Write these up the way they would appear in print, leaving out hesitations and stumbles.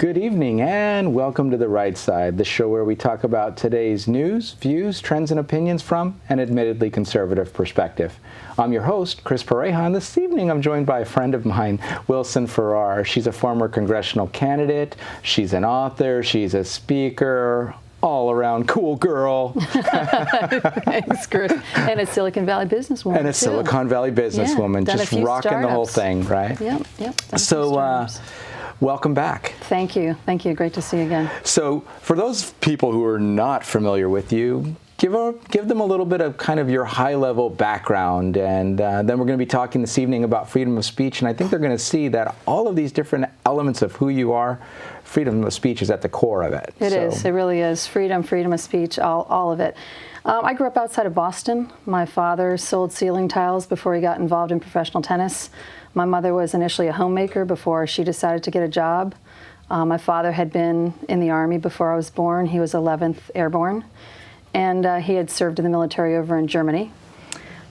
Good evening and welcome to The Right Side, the show where we talk about today's news, views, trends, and opinions from an admittedly conservative perspective. I'm your host, Chris Pareja, and this evening I'm joined by a friend of mine, Wilson Farrar. She's a former congressional candidate, she's an author, she's a speaker, all-around cool girl. Thanks, Chris. And a Silicon Valley businesswoman. And a Silicon Valley businesswoman, just rocking the whole thing, right? Yep. So, welcome back. Thank you. Great to see you again. So, for those people who are not familiar with you, give them a little bit of kind of your high-level background, and then we're going to be talking this evening about freedom of speech, and I think they're going to see that all of these different elements of who you are, freedom of speech is at the core of it. It is. It really is. Freedom of speech, all of it. I grew up outside of Boston. My father sold ceiling tiles before he got involved in professional tennis. My mother was initially a homemaker before she decided to get a job. My father had been in the Army before I was born. He was 11th Airborne, and he had served in the military over in Germany.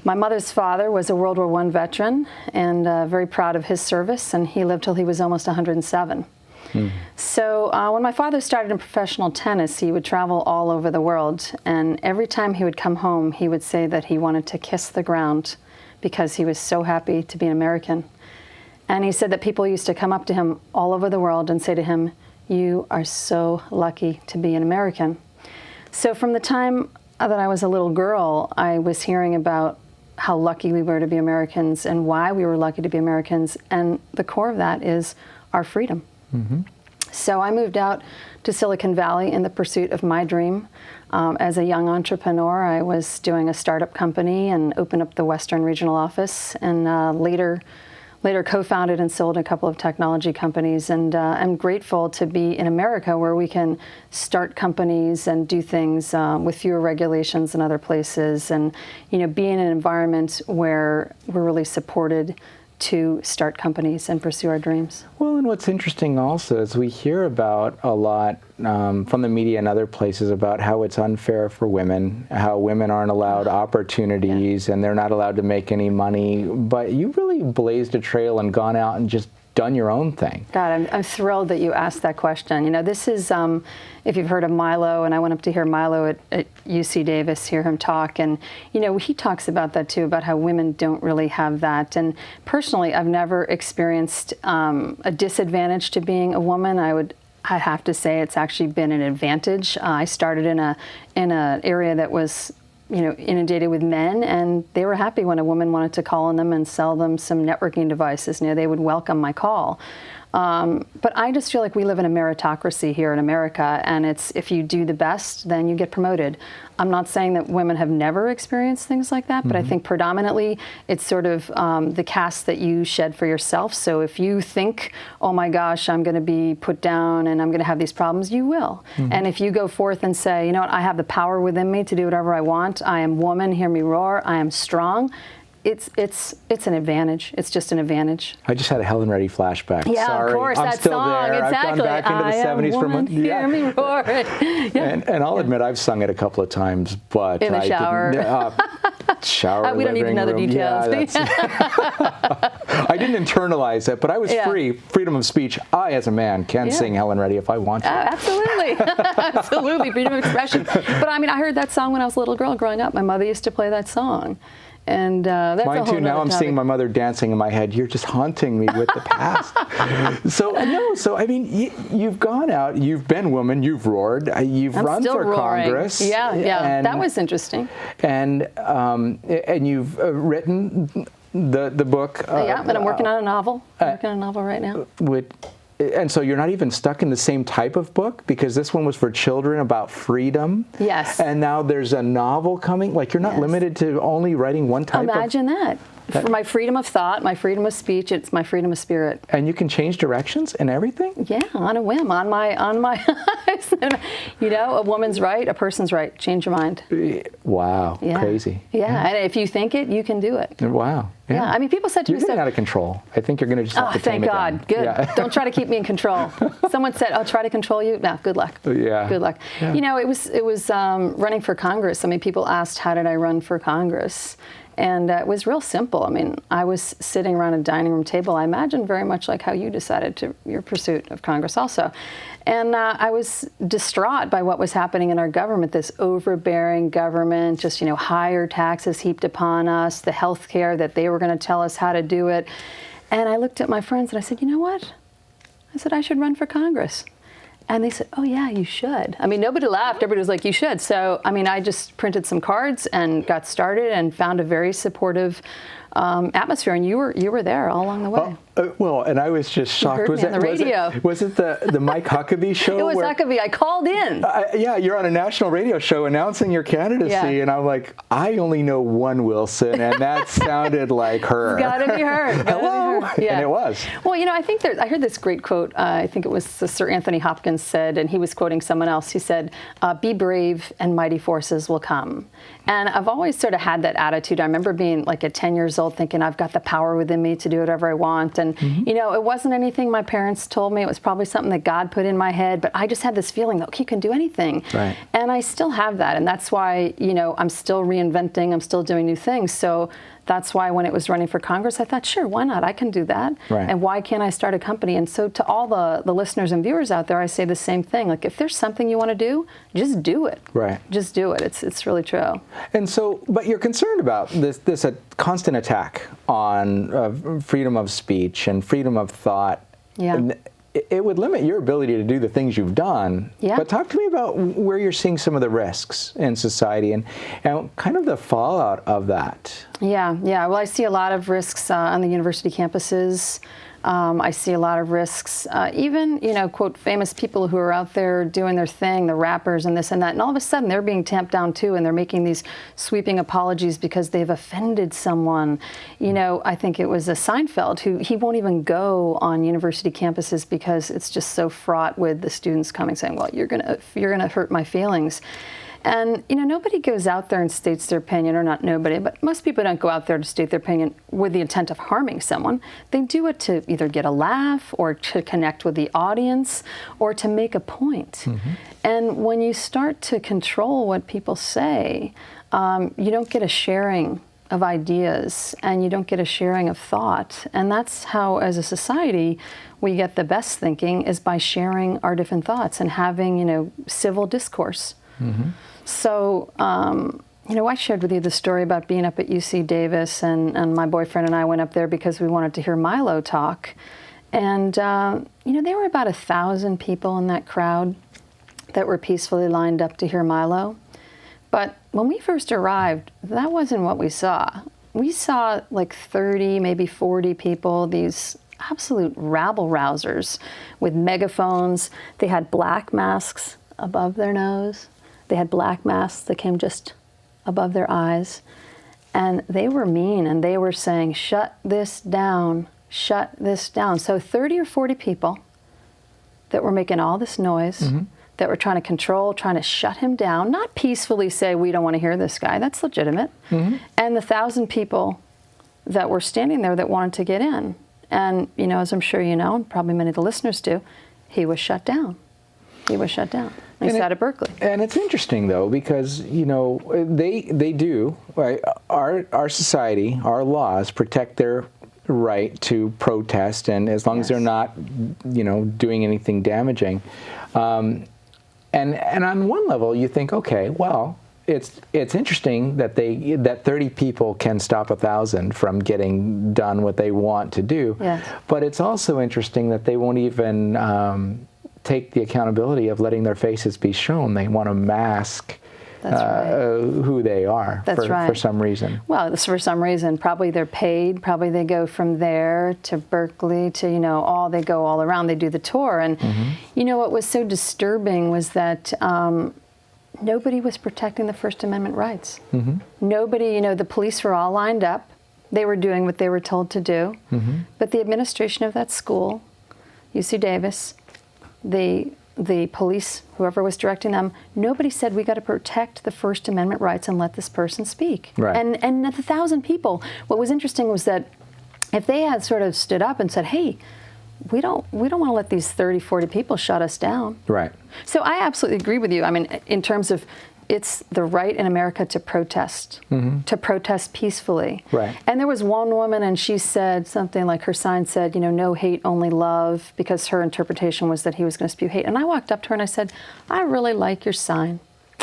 My mother's father was a World War I veteran and very proud of his service, and he lived till he was almost 107. So when my father started in professional tennis, he would travel all over the world, and every time he would come home, he would say that he wanted to kiss the ground because he was so happy to be an American. And he said that people used to come up to him all over the world and say to him, "You are so lucky to be an American." So from the time that I was a little girl, I was hearing about how lucky we were to be Americans and why we were lucky to be Americans, and the core of that is our freedom. So I moved out to Silicon Valley in the pursuit of my dream. As a young entrepreneur, I was doing a startup company and opened up the Western Regional Office, and later co-founded and sold a couple of technology companies. And I'm grateful to be in America, where we can start companies and do things with fewer regulations than other places, and be in an environment where we're really supported to start companies and pursue our dreams. Well, and what's interesting also is we hear about a lot from the media and other places about how it's unfair for women, how women aren't allowed opportunities and they're not allowed to make any money. But you really blazed a trail and gone out and just done your own thing. God, I'm thrilled that you asked that question. This is, if you've heard of Milo, and I went up to hear Milo at UC Davis, hear him talk, and he talks about that too, about how women don't really have that. And personally, I've never experienced a disadvantage to being a woman. I have to say it's actually been an advantage. I started in an area that was inundated with men, and they were happy when a woman wanted to call on them and sell them some networking devices. They would welcome my call. But I just feel like we live in a meritocracy here in America, and it's if you do the best, then you get promoted. I'm not saying that women have never experienced things like that, but I think predominantly it's sort of the cast that you shed for yourself. So if you think, oh my gosh, I'm going to be put down and I'm going to have these problems, you will. And if you go forth and say, you know what, I have the power within me to do whatever I want. I am woman, hear me roar. I am strong. It's an advantage. It's just an advantage. I just had a Helen Reddy flashback. Yeah, Sorry, of course, I'm that still song, there. exactly. I've gone back into the 70s woman, from hear me roar. And I'll admit I've sung it a couple of times, but in the shower. Shower. We don't need to know the details. I didn't internalize it, but I was free. Freedom of speech. I, as a man, can sing Helen Reddy if I want to. Absolutely. Absolutely. Freedom of expression. But I heard that song when I was a little girl growing up. My mother used to play that song. And that's mine too. Now I'm seeing my mother dancing in my head. You're just haunting me with the past. You've gone out, you've been woman, you've roared, you've run for Congress. Yeah, that was interesting. And you've written the book. And I'm working on a novel. I'm working on a novel right now. And so you're not even stuck in the same type of book, because this one was for children about freedom. Yes. And now there's a novel coming. Like, you're not limited to only writing one type Imagine that. For my freedom of thought, my freedom of speech, it's my freedom of spirit. And you can change directions and everything? Yeah, on a whim, on my a woman's right, a person's right. Change your mind. Wow, crazy. Yeah, and if you think it, you can do it. Wow. Yeah, people said to me, "You're getting out of control. I think you're going to just have to tame it down." Thank God. Good. Yeah. Don't try to keep me in control. Someone said, "I'll try to control you." No, good luck. Yeah. Good luck. Yeah. It was running for Congress. People asked, how did I run for Congress? And it was real simple. I mean, I was sitting around a dining room table, I imagine very much like how you decided to your pursuit of Congress also. And I was distraught by what was happening in our government, this overbearing government, just, higher taxes heaped upon us, the health care that they were going to tell us how to do it. And I looked at my friends and I said, you know what? I said, I should run for Congress. And they said, oh, yeah, you should. I mean, nobody laughed. Everybody was like, you should. So, I mean, I just printed some cards and got started and found a very supportive atmosphere. And you were there all along the way. Well, and I was just shocked. Was it the radio? Was it the Mike Huckabee show? It was Huckabee. I called in. Yeah, you're on a national radio show announcing your candidacy, and I'm like, I only know one Wilson, and that sounded like her. It's gotta be her. Hello, yeah. And it was. Well, I think I heard this great quote. I think it was Sir Anthony Hopkins said, and he was quoting someone else. He said, "Be brave, and mighty forces will come." And I've always sort of had that attitude. I remember being like at 10 years old thinking I've got the power within me to do whatever I want. And, it wasn't anything my parents told me. It was probably something that God put in my head. But I just had this feeling that, you can do anything. Right. And I still have that. And that's why, I'm still reinventing. I'm still doing new things. So that's why when it was running for Congress, I thought, sure, why not? I can do that. Right. And why can't I start a company? And so to all the listeners and viewers out there, I say the same thing. Like, if there's something you want to do, just do it. Right. Just do it. It's really true. And so, but you're concerned about this constant attack on freedom of speech and freedom of thought. Yeah. And it would limit your ability to do the things you've done. Yeah. But talk to me about where you're seeing some of the risks in society and kind of the fallout of that. Yeah. Well, I see a lot of risks on the university campuses. I see a lot of risks, even, quote, famous people who are out there doing their thing, the rappers and this and that, and all of a sudden they're being tamped down too, and they're making these sweeping apologies because they've offended someone. I think it was Seinfeld he won't even go on university campuses because it's just so fraught with the students coming saying, well, you're gonna hurt my feelings. And, nobody goes out there and states their opinion, or not nobody, but most people don't go out there to state their opinion with the intent of harming someone. They do it to either get a laugh or to connect with the audience or to make a point. And when you start to control what people say, you don't get a sharing of ideas and you don't get a sharing of thought. And that's how, as a society, we get the best thinking is by sharing our different thoughts and having, civil discourse. So, I shared with you the story about being up at UC Davis, and my boyfriend and I went up there because we wanted to hear Milo talk. And, there were about 1,000 people in that crowd that were peacefully lined up to hear Milo. But when we first arrived, that wasn't what we saw. We saw like 30, maybe 40 people, these absolute rabble-rousers with megaphones. They had black masks above their nose. They had black masks that came just above their eyes. And they were mean, and they were saying, shut this down, shut this down. So 30 or 40 people that were making all this noise, that were trying to control, trying to shut him down, not peacefully say, we don't want to hear this guy. That's legitimate. And the 1,000 people that were standing there that wanted to get in. And, as I'm sure you know, and probably many of the listeners do, he was shut down. He was shut down. He sat at Berkeley. And it's interesting, though, because, they do, right? Our society, our laws protect their right to protest, and as long as they're not, doing anything damaging. And on one level, you think, okay, well, it's interesting that that 30 people can stop 1,000 from getting done what they want to do. Yes. But it's also interesting that they won't even take the accountability of letting their faces be shown. They want to mask who they are for some reason. Well, for some reason. Probably they're paid. Probably they go from there to Berkeley to, they go all around. They do the tour. And, what was so disturbing was that nobody was protecting the First Amendment rights. Nobody, the police were all lined up. They were doing what they were told to do. But the administration of that school, UC Davis, the police, whoever was directing them, nobody said, we got to protect the First Amendment rights and let this person speak. Right. And the 1,000 people, what was interesting was that if they had sort of stood up and said, hey, we don't want to let these 30, 40 people shut us down. Right. So I absolutely agree with you. I mean, in terms of it's the right in America to protest, to protest peacefully. Right. And there was one woman, and she said something like, her sign said, no hate, only love, because her interpretation was that he was going to spew hate. And I walked up to her and I said, I really like your sign.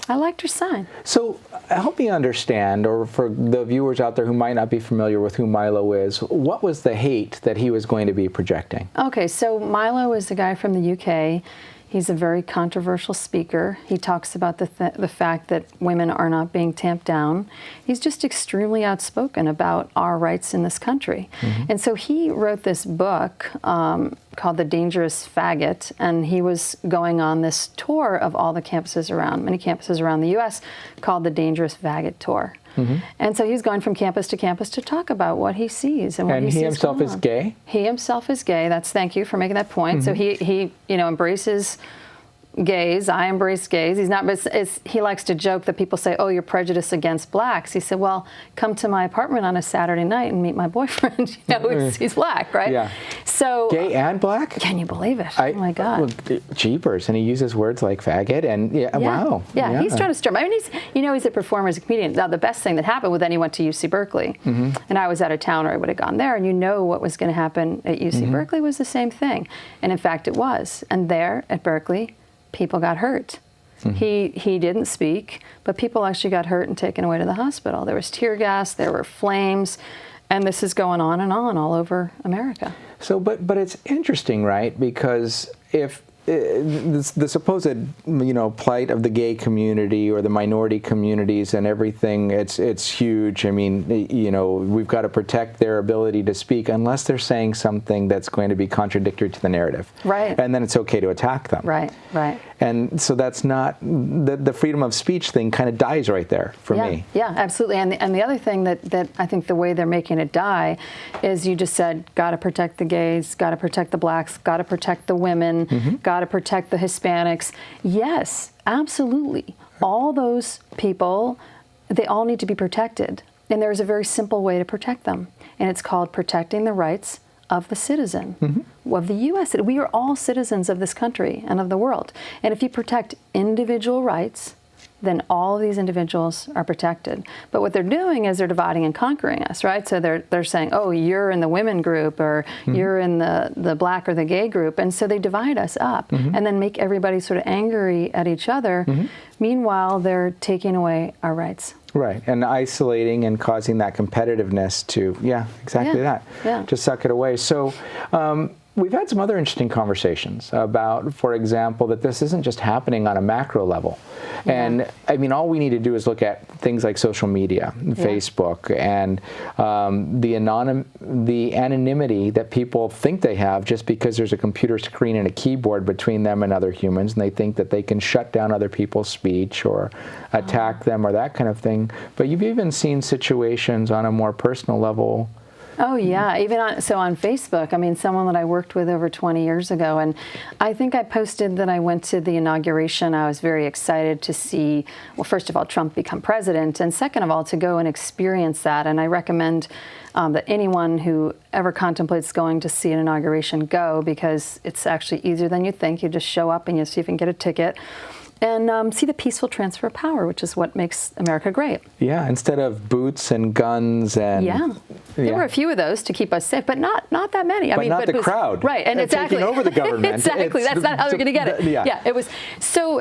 I liked your sign. So help me understand, or for the viewers out there who might not be familiar with who Milo is, what was the hate that he was going to be projecting? Okay, so Milo is a guy from the UK. He's a very controversial speaker. He talks about the fact that women are not being tamped down. He's just extremely outspoken about our rights in this country. And so he wrote this book called The Dangerous Faggot, and he was going on this tour of all the campuses around, many campuses around the U.S., called the Dangerous Faggot Tour. And so he's going from campus to talk about what he sees and what he sees. And he himself is gay? He himself is gay. Thank you for making that point. So he embraces gays. I embrace gays. He's not, but he likes to joke that people say, oh, you're prejudiced against blacks. He said, well, come to my apartment on a Saturday night and meet my boyfriend. He's black, right? Yeah. So gay and black? Can you believe it? Oh my God. Well, jeepers. And he uses words like faggot and wow. Yeah, he's trying to stir. I mean, he's a performer, he's a comedian. Now, the best thing that happened was then he went to UC Berkeley. And I was out of town, or I would have gone there. And what was going to happen at UC Berkeley was the same thing. And in fact, it was. And there at Berkeley, people got hurt. He didn't speak, but people actually got hurt and taken away to the hospital. There was tear gas, there were flames, and this is going on and on all over America. So, but it's interesting, right? Because if the supposed, plight of the gay community or the minority communities and everything, it's huge. I mean, we've got to protect their ability to speak unless they're saying something that's going to be contradictory to the narrative. Right. And then it's okay to attack them. Right, right. And so that's not, the freedom of speech thing kind of dies right there for me. Yeah, absolutely. And the other thing that I think the way they're making it die is you just said, got to protect the gays, got to protect the blacks, got to protect the women, got to protect the Hispanics. Yes, absolutely. All those people, they all need to be protected. And there's a very simple way to protect them. And it's called protecting the rights of the citizen, of the U.S. We are all citizens of this country and of the world. And if you protect individual rights, then all of these individuals are protected. But what they're doing is they're dividing and conquering us, right? So they're saying, oh, you're in the women group, or you're in the black or the gay group. And so they divide us up and then make everybody sort of angry at each other. Meanwhile, they're taking away our rights. Right, and isolating and causing that competitiveness to, that. Just suck it away. So we've had some other interesting conversations about, for example, that this isn't just happening on a macro level. And I mean, all we need to do is look at things like social media, Facebook, and the anonymity that people think they have just because there's a computer screen and a keyboard between them and other humans, and they think that they can shut down other people's speech or attack them or that kind of thing. But you've even seen situations on a more personal level. Oh yeah, even on Facebook, I mean, someone that I worked with over 20 years ago, and I think I posted that I went to the inauguration. I was very excited to see, well, first of all, Trump become president, and second of all, to go and experience that. And I recommend that anyone who ever contemplates going to see an inauguration go, because it's actually easier than you think. You just show up and you see if you can get a ticket. And see the peaceful transfer of power, which is what makes America great. Yeah, instead of boots and guns and... There were a few of those to keep us safe, but not that many. But not the crowd. Right, and exactly. Taking over the government. Exactly, that's not how they're going to get it. Yeah, it was... So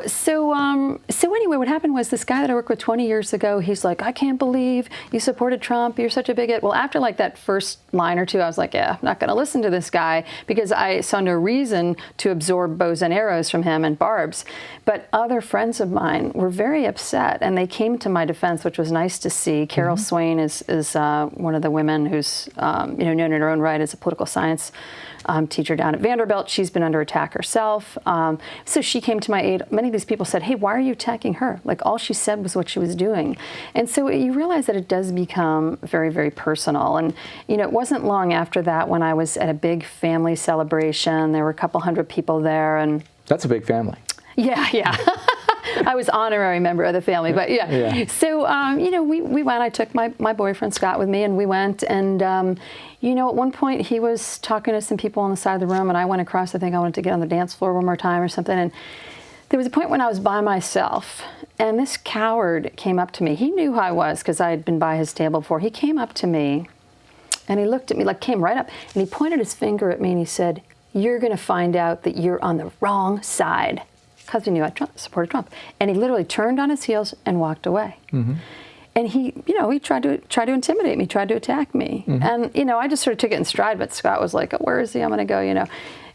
anyway, what happened was this guy that I worked with 20 years ago, he's like, I can't believe you supported Trump, you're such a bigot. Well, after like that first line or two, I was like, I'm not going to listen to this guy, because I saw no reason to absorb bows and arrows from him and barbs. But other friends of mine were very upset, and they came to my defense, which was nice to see. Carol Swain is one of the women who's known in her own right as a political science teacher down at Vanderbilt. She's been under attack herself. So she came to my aid. Many of these people said, hey, why are you attacking her? Like, all she said was what she was doing. And so you realize that it does become very, very personal. And, it wasn't long after that when I was at a big family celebration. There were a couple hundred people there. And that's a big family. Yeah. I was honorary member of the family, but So, we went. I took my boyfriend Scott with me, and we went. And, at one point he was talking to some people on the side of the room, and I went across. I think I wanted to get on the dance floor one more time or something. And there was a point when I was by myself, And this coward came up to me. He knew who I was because I had been by his table before. He came up to me and he looked at me, like came right up, and he pointed his finger at me and he said, "You're going to find out that you're on the wrong side," because he knew I supported Trump. And he literally turned on his heels and walked away. And he, he tried to intimidate me, tried to attack me. And, I just sort of took it in stride, but Scott was like, "Where is he? I'm going to go,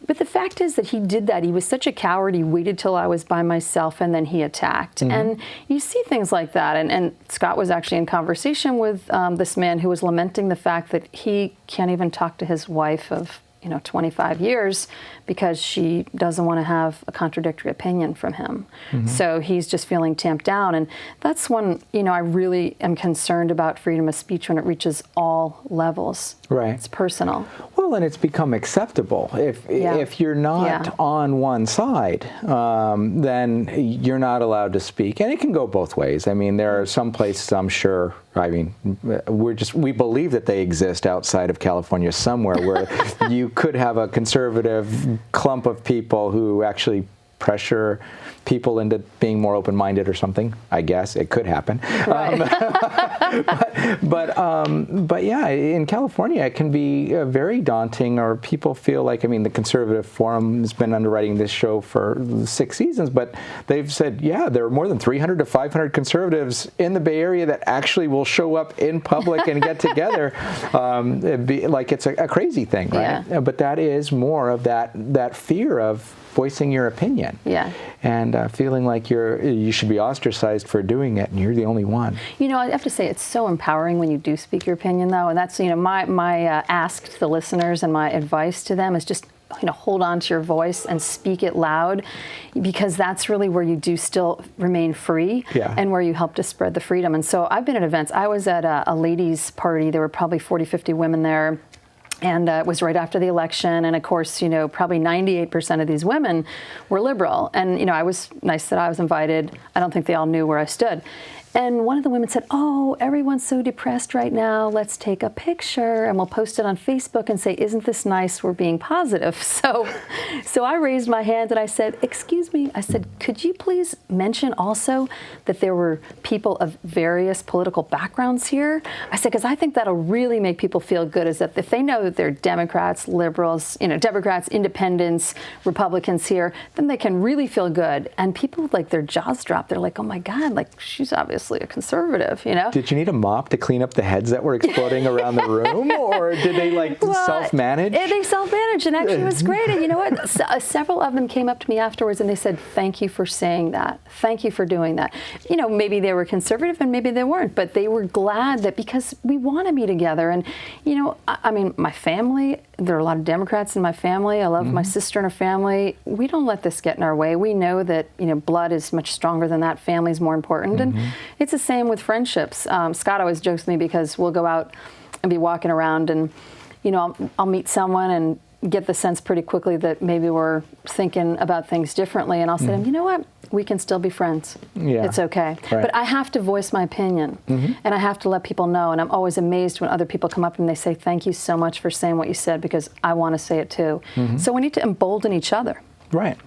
But the fact is that he did that. He was such a coward. He waited till I was by myself and then he attacked. And you see things like that. And Scott was actually in conversation with this man who was lamenting the fact that he can't even talk to his wife of 25 years because she doesn't want to have a contradictory opinion from him. So he's just feeling tamped down. And that's when, I really am concerned about freedom of speech when it reaches all levels. Right. It's personal. Well, and it's become acceptable. If you're not on one side, then you're not allowed to speak. And it can go both ways. I mean, there are some places, I'm sure, we believe that they exist outside of California somewhere where you could have a conservative clump of people who actually pressure people into being more open-minded or something. I guess it could happen. Right. But yeah, in California, it can be very daunting, or people feel like, the Conservative Forum has been underwriting this show for 6 seasons, but they've said, there are more than 300 to 500 conservatives in the Bay Area that actually will show up in public and get together. It's a crazy thing, right? Yeah. But that is more of that fear of voicing your opinion, and feeling like you should be ostracized for doing it, and you're the only one. I have to say it's so empowering when you do speak your opinion, though, and that's my ask to the listeners and my advice to them is just hold on to your voice and speak it loud, because that's really where you do still remain free and where you help to spread the freedom. And so I've been at events. I was at a ladies' party. There were probably 40, 50 women there. And it was right after the election. And of course, probably 98% of these women were liberal. And, I was nice that I was invited. I don't think they all knew where I stood. And one of the women said, "Oh, everyone's so depressed right now. Let's take a picture and we'll post it on Facebook and say, isn't this nice? We're being positive." So I raised my hand and I said, "Excuse me." I said, "Could you please mention also that there were people of various political backgrounds here?" I said, because I think that'll really make people feel good, is that if they know that they're Democrats, liberals, Democrats, independents, Republicans here, then they can really feel good. And people, their jaws drop. They're like, "Oh my God, she's obviously a conservative," Did you need a mop to clean up the heads that were exploding around the room, or did they self-manage? They self-managed, and actually it was great. And you know what? Several of them came up to me afterwards and they said, "Thank you for saying that. Thank you for doing that." Maybe they were conservative and maybe they weren't, but they were glad that, because we want to be together. And my family, there are a lot of Democrats in my family. I love my sister and her family. We don't let this get in our way. We know that blood is much stronger than that. Family's more important. And it's the same with friendships. Scott always jokes with me because we'll go out and be walking around and, I'll meet someone and get the sense pretty quickly that maybe we're thinking about things differently. And I'll say to him, "You know what? We can still be friends. It's okay." Right. But I have to voice my opinion and I have to let people know. And I'm always amazed when other people come up and they say, "Thank you so much for saying what you said, because I want to say it too." So we need to embolden each other. Right.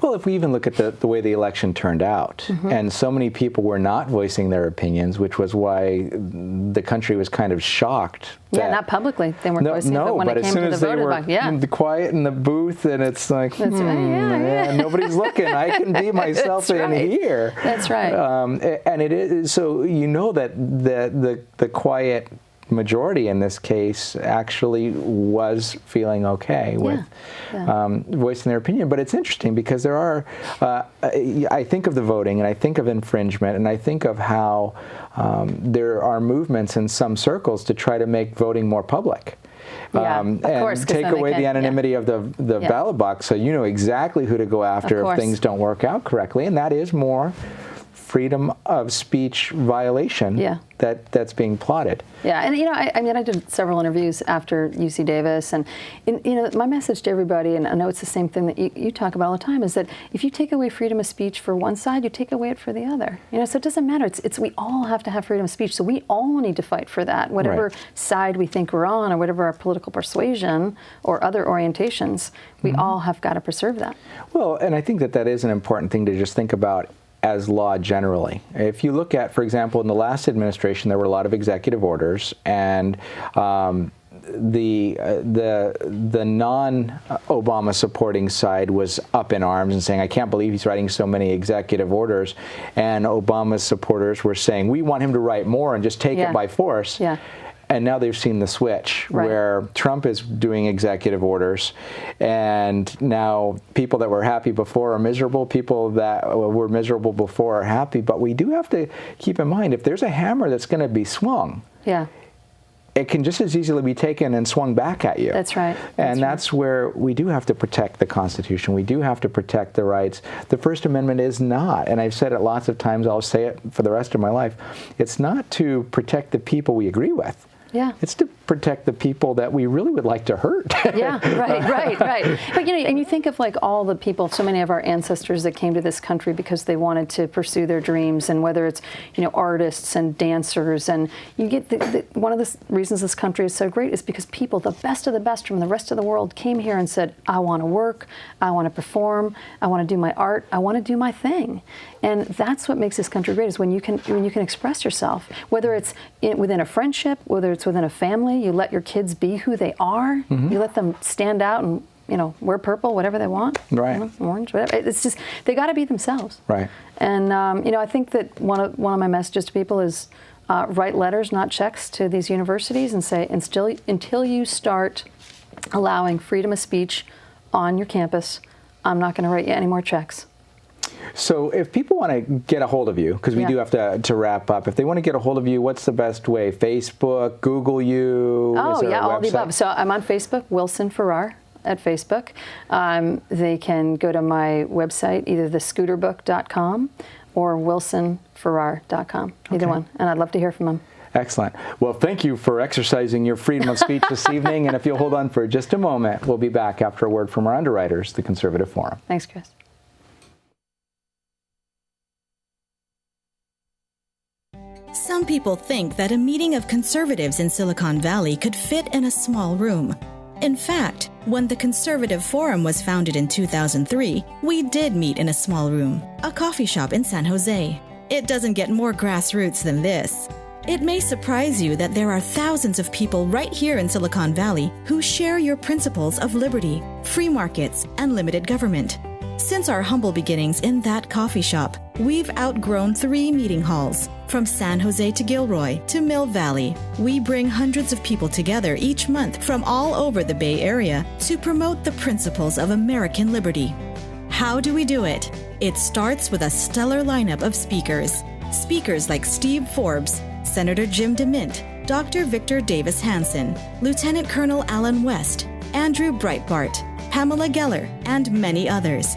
Well, if we even look at the way the election turned out, and so many people were not voicing their opinions, which was why the country was kind of shocked. Not publicly. They weren't voicing it, but when it came to the voting box, quiet in the booth, and it's like, that's right. Nobody's looking. I can be myself in here. That's right. And it is, so that the quiet majority in this case actually was feeling okay with voicing their opinion. But it's interesting because there are, I think of the voting and I think of infringement and I think of how there are movements in some circles to try to make voting more public. Of course, and take away the anonymity of the ballot box, so you know exactly who to go after if things don't work out correctly. And that is more freedom of speech violation that's being plotted. Yeah, and I did several interviews after UC Davis, and my message to everybody, and I know it's the same thing that you talk about all the time, is that if you take away freedom of speech for one side, you take away it for the other. So it doesn't matter. It's we all have to have freedom of speech, so we all need to fight for that, whatever side we think we're on, or whatever our political persuasion or other orientations. We all have got to preserve that. Well, and I think that is an important thing to just think about as law generally. If you look at, for example, in the last administration, there were a lot of executive orders, and the non-Obama supporting side was up in arms and saying, I can't believe he's writing so many executive orders. And Obama's supporters were saying, we want him to write more and just take it by force. Yeah. And now they've seen the switch, where Trump is doing executive orders, and now people that were happy before are miserable, people that were miserable before are happy. But we do have to keep in mind, if there's a hammer that's going to be swung, it can just as easily be taken and swung back at you. That's right. And that's where we do have to protect the Constitution. We do have to protect the rights. The First Amendment is not, and I've said it lots of times, I'll say it for the rest of my life, it's not to protect the people we agree with. Yeah. It's to protect the people that we really would like to hurt. Yeah, right. But, you know, and you think of like all the people, so many of our ancestors that came to this country because they wanted to pursue their dreams, and whether it's, you know, artists and dancers, and you get one of the reasons this country is so great is because people, the best of the best from the rest of the world, came here and said, I want to work, I want to perform, I want to do my art, I want to do my thing. And that's what makes this country great, is when you can express yourself, whether it's within a friendship, whether it's within a family. You let your kids be who they are. You let them stand out and, you know, wear purple, whatever they want. Right. You know, orange, whatever. It's just, they got to be themselves. Right. And, you know, I think that one of my messages to people is write letters, not checks, to these universities and say, until you start allowing freedom of speech on your campus, I'm not going to write you any more checks. So if people want to get a hold of you, because we do have to wrap up, if they want to get a hold of you, what's the best way? Facebook, Google you? Oh, yeah, all the above. So I'm on Facebook, Wilson Farrar at Facebook. They can go to my website, either thescooterbook.com or wilsonfarrar.com, either one. And I'd love to hear from them. Excellent. Well, thank you for exercising your freedom of speech this evening. And if you'll hold on for just a moment, we'll be back after a word from our underwriters, the Conservative Forum. Thanks, Chris. Some people think that a meeting of conservatives in Silicon Valley could fit in a small room. In fact, when the Conservative Forum was founded in 2003, we did meet in a small room, a coffee shop in San Jose. It doesn't get more grassroots than this. It may surprise you that there are thousands of people right here in Silicon Valley who share your principles of liberty, free markets, and limited government. Since our humble beginnings in that coffee shop, we've outgrown 3 meeting halls. From San Jose to Gilroy to Mill Valley, we bring hundreds of people together each month from all over the Bay Area to promote the principles of American liberty. How do we do it? It starts with a stellar lineup of speakers. Speakers like Steve Forbes, Senator Jim DeMint, Dr. Victor Davis Hanson, Lieutenant Colonel Alan West, Andrew Breitbart, Pamela Geller, and many others.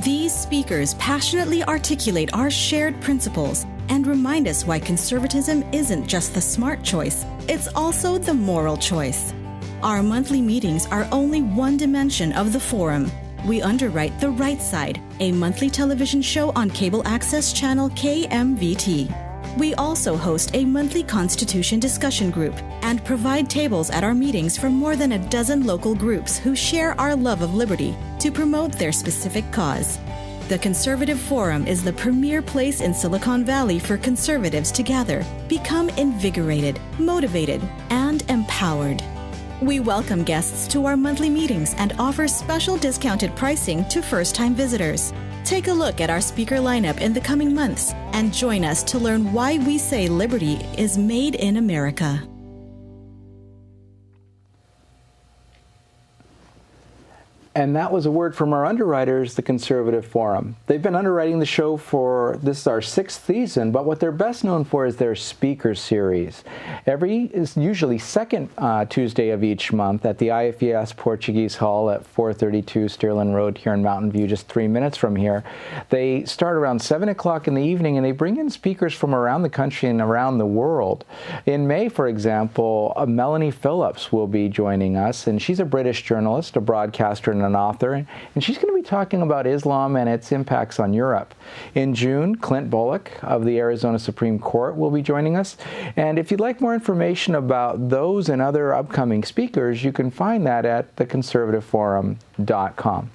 These speakers passionately articulate our shared principles and remind us why conservatism isn't just the smart choice, it's also the moral choice. Our monthly meetings are only one dimension of the forum. We underwrite The Right Side, a monthly television show on cable access channel KMVT. We also host a monthly Constitution discussion group and provide tables at our meetings for more than a dozen local groups who share our love of liberty to promote their specific cause. The Conservative Forum is the premier place in Silicon Valley for conservatives to gather, become invigorated, motivated, and empowered. We welcome guests to our monthly meetings and offer special discounted pricing to first-time visitors. Take a look at our speaker lineup in the coming months and join us to learn why we say liberty is made in America. And that was a word from our underwriters, the Conservative Forum. They've been underwriting the show for, this is our 6th season, but what they're best known for is their speaker series. Is usually second Tuesday of each month at the IFES Portuguese Hall at 432 Sterling Road here in Mountain View, just 3 minutes from here. They start around 7 o'clock in the evening, and they bring in speakers from around the country and around the world. In May, for example, Melanie Phillips will be joining us, and she's a British journalist, a broadcaster, and an author, and she's going to be talking about Islam and its impacts on Europe. In June, Clint Bullock of the Arizona Supreme Court will be joining us, and if you'd like more information about those and other upcoming speakers, you can find that at theconservativeforum.com.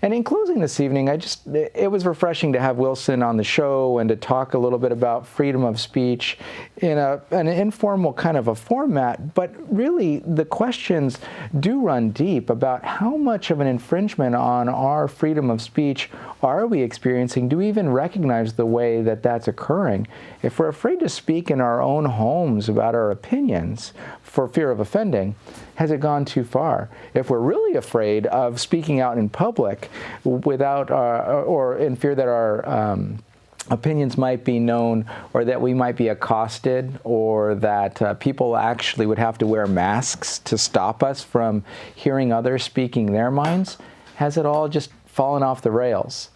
And in closing this evening, it was refreshing to have Wilson on the show and to talk a little bit about freedom of speech in an informal kind of a format. But really, the questions do run deep about how much of an infringement on our freedom of speech are we experiencing? Do we even recognize the way that that's occurring? If we're afraid to speak in our own homes about our opinions for fear of offending, has it gone too far? If we're really afraid of speaking out in public without, or in fear that our opinions might be known, or that we might be accosted, or that people actually would have to wear masks to stop us from hearing others speaking their minds, has it all just fallen off the rails?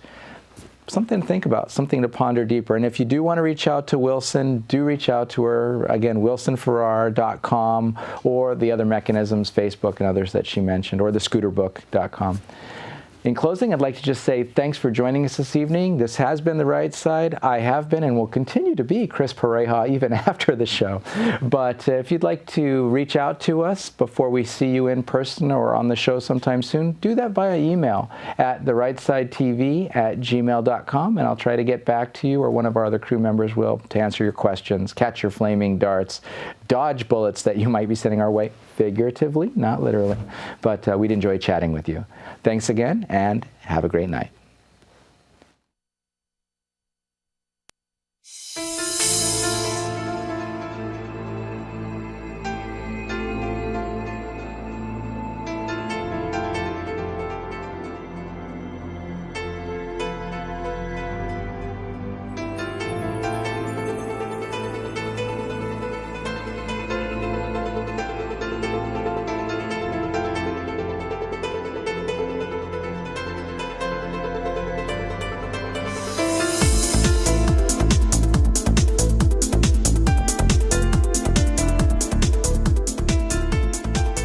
Something to think about, something to ponder deeper. And if you do want to reach out to Wilson, do reach out to her. Again, wilsonfarrar.com, or the other mechanisms, Facebook and others that she mentioned, or thescooterbook.com. In closing, I'd like to just say thanks for joining us this evening. This has been The Right Side. I have been and will continue to be Chris Pareja even after the show. But if you'd like to reach out to us before we see you in person or on the show sometime soon, do that via email at therightsidetv@gmail.com, and I'll try to get back to you, or one of our other crew members will, to answer your questions, catch your flaming darts, dodge bullets that you might be sending our way, figuratively, not literally. But we'd enjoy chatting with you. Thanks again, and have a great night.